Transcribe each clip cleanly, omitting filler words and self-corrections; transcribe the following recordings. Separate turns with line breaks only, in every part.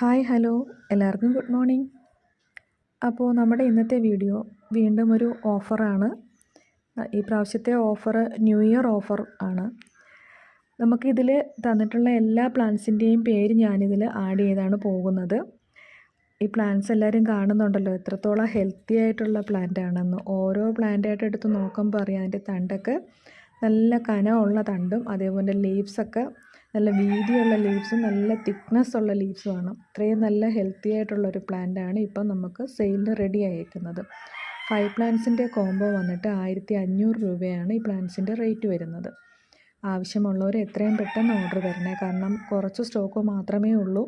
Hi hello എല്ലാവർക്കും good morning. അപ്പോൾ നമ്മുടെ ഇന്നത്തെ വീഡിയോ വീണ്ടും ഒരു ഓഫറാണ്. ഈ പ്രാവശ്യത്തെ ഓഫർ ന്യൂ ഇയർ ഓഫർ ആണ്. നമുക്കിതിൽ തന്നിട്ടുള്ള എല്ലാ പ്ലാൻസിൻ്റെയും പേര് ഞാനിതിൽ ആഡ് ചെയ്താണ് പോകുന്നത്. ഈ പ്ലാന്റ്സ് എല്ലാവരും കാണുന്നുണ്ടല്ലോ എത്രത്തോളം ഹെൽത്തി ആയിട്ടുള്ള പ്ലാന്റ് ആണെന്ന്. ഓരോ പ്ലാന്റായിട്ട് എടുത്ത് നോക്കുമ്പോൾ അറിയാം അതിൻ്റെ തണ്ടൊക്കെ നല്ല കനമുള്ള തണ്ടും അതേപോലെ ലീവ്സൊക്കെ നല്ല വീതിയുള്ള ലീവ്സും നല്ല തിക്നെസ് ഉള്ള ലീവ്സുമാണ്. ഇത്രയും നല്ല ഹെൽത്തി ആയിട്ടുള്ളൊരു പ്ലാന്റാണ് ഇപ്പം നമുക്ക് സെയിലിന് റെഡി ആയിരിക്കുന്നത്. 5 പ്ലാന്റ്സിൻ്റെ കോംബോ വന്നിട്ട് 1500 രൂപയാണ് ഈ പ്ലാന്റ്സിൻ്റെ റേറ്റ് വരുന്നത്. ആവശ്യമുള്ളവർ എത്രയും പെട്ടെന്ന് ഓർഡർ തരണേ, കാരണം കുറച്ച് സ്റ്റോക്ക് മാത്രമേ ഉള്ളൂ.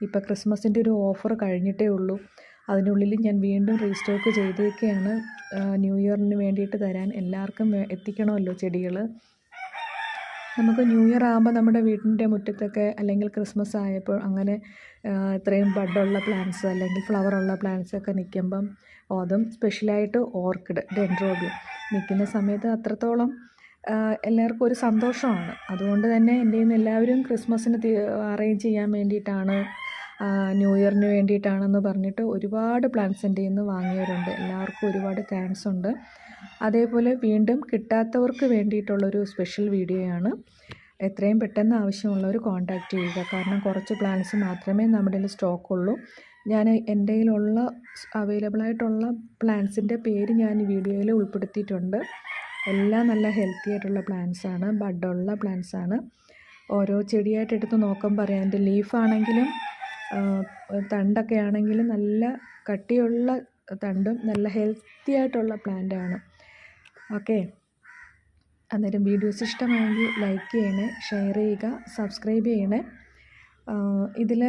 ഇപ്പോൾ ക്രിസ്മസിൻ്റെ ഒരു ഓഫർ കഴിഞ്ഞിട്ടേ ഉള്ളൂ. അതിനുള്ളിൽ ഞാൻ വീണ്ടും റീസ്റ്റോക്ക് ചെയ്തേക്കെയാണ്. ന്യൂ ഇയറിന് വേണ്ടിയിട്ട് തരാൻ എല്ലാവർക്കും എത്തിക്കണമല്ലോ ചെടികൾ. നമുക്ക് ന്യൂ ഇയർ ആകുമ്പോൾ നമ്മുടെ വീടിൻ്റെ മുറ്റത്തൊക്കെ അല്ലെങ്കിൽ ക്രിസ്മസ് ആയപ്പോൾ അങ്ങനെ ഇത്രയും ബഡുള്ള പ്ലാന്റ്സ് അല്ലെങ്കിൽ ഫ്ലവറുള്ള പ്ലാന്റ്സൊക്കെ നിൽക്കുമ്പം അതും സ്പെഷ്യലായിട്ട് ഓർക്കിഡ്, ഡെൻഡ്രോബിയം നിൽക്കുന്ന സമയത്ത് അത്രത്തോളം എല്ലാവർക്കും ഒരു സന്തോഷമാണ്. അതുകൊണ്ട് തന്നെ എൻ്റെ നിന്ന് എല്ലാവരും ക്രിസ്മസിന് അറേഞ്ച് ചെയ്യാൻ വേണ്ടിയിട്ടാണ്, ന്യൂ ഇയറിന് വേണ്ടിയിട്ടാണെന്ന് പറഞ്ഞിട്ട് ഒരുപാട് പ്ലാന്റ്സ് എൻ്റെ നിന്ന് വാങ്ങിയവരുണ്ട്. എല്ലാവർക്കും ഒരുപാട് താങ്ക്സ് ഉണ്ട്. അതേപോലെ വീണ്ടും കിട്ടാത്തവർക്ക് വേണ്ടിയിട്ടുള്ളൊരു സ്പെഷ്യൽ വീഡിയോയാണ്. എത്രയും പെട്ടെന്ന് ആവശ്യമുള്ളവർ കോൺടാക്റ്റ് ചെയ്യുക, കാരണം കുറച്ച് പ്ലാന്റ്സ് മാത്രമേ നമ്മുടെ കയ്യിൽ സ്റ്റോക്കുള്ളൂ. ഞാൻ എൻ്റെ കയ്യിലുള്ള അവൈലബിളായിട്ടുള്ള പ്ലാന്റ്സിൻ്റെ പേര് ഞാൻ ഈ വീഡിയോയിൽ ഉൾപ്പെടുത്തിയിട്ടുണ്ട്. എല്ലാം നല്ല ഹെൽത്തി ആയിട്ടുള്ള പ്ലാന്റ്സാണ്, ബഡുള്ള പ്ലാന്റ്സാണ്. ഓരോ ചെടിയായിട്ട് എടുത്ത് നോക്കുമ്പോൾ പറയാം, എൻ്റെ ലീഫാണെങ്കിലും തണ്ടൊക്കെ ആണെങ്കിലും നല്ല കട്ടിയുള്ള തണ്ടും നല്ല ഹെൽത്തി ആയിട്ടുള്ള പ്ലാന്റാണ്. ഓക്കെ, അന്നേരം വീഡിയോസ് ഇഷ്ടമായെങ്കിൽ ലൈക്ക് ചെയ്യണേ, ഷെയർ ചെയ്യുക, സബ്സ്ക്രൈബ് ചെയ്യണേ. ഇതിൽ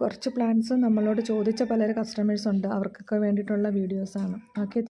കുറച്ച് പ്ലാന്റ്സ് നമ്മളോട് ചോദിച്ച പലര് കസ്റ്റമേഴ്സുണ്ട്, അവർക്കൊക്കെ വേണ്ടിയിട്ടുള്ള വീഡിയോസാണ്. ഓക്കെ.